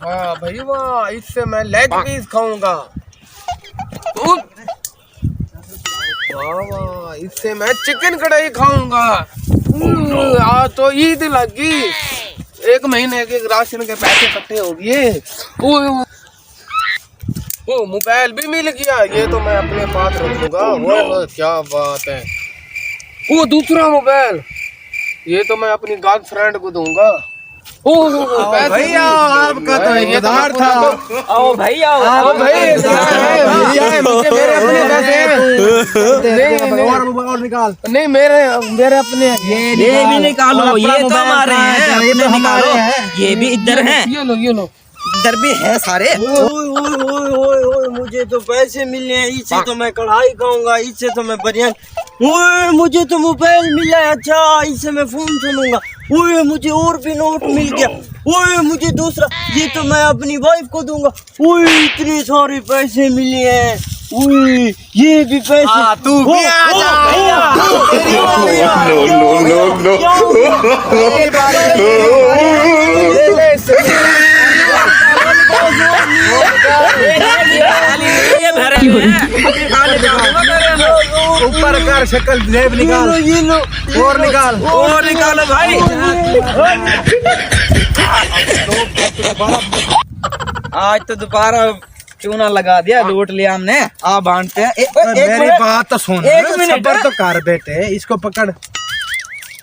वाह भाई वाह, इससे मैं लेग पीस खाऊंगा। वाह वाह, इससे मैं चिकन कढ़ाई खाऊंगा। आज तो ईद लगी, 1 महीने के राशन के पैसे इकट्ठे हो गए। ओ मोबाइल भी मिल गया, ये तो मैं अपने पास रखूंगा। वो क्या बात है। वो दूसरा मोबाइल, ये तो मैं अपनी गर्लफ्रेंड को दूंगा। ओ भैया आपका तो इंतजार था। आओ भाई आओ भाई, मुझे मेरे अपने पैसे और निकाल। नहीं, मेरे अपने ये भी निकालो, ये तो हमारे हैं, ये तो निकालो, ये भी इधर हैं, ये लो इधर भी है सारे। ओए मुझे तो पैसे मिले हैं, इससे तो मैं कढ़ाई खाऊंगा, इससे तो मैं बढ़िया। ओए मुझे तो मोबाइल मिला है, अच्छा इससे मैं फोन सुनूंगा। ओए मुझे और भी नोट मिल गया। ओए मुझे दूसरा, ये तो मैं अपनी वाइफ को दूंगा। ओए इतने सारे पैसे मिले हैं। ओए ये भी पैसे। तू भी आ जा। ऊपर कर शक्ल जेब निकाल। ये लो और निकालो भाई। आज तो दोबारा चूना लगा दिया, लूट लिया हमने। आ बांधते हैं। मेरी बात तो सुन, एक मिनट, सब्र तो कर बेटे, इसको पकड़,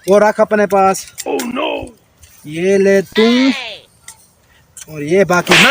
वो रख अपने पास। ये ले तू, और ये बाकी मैं।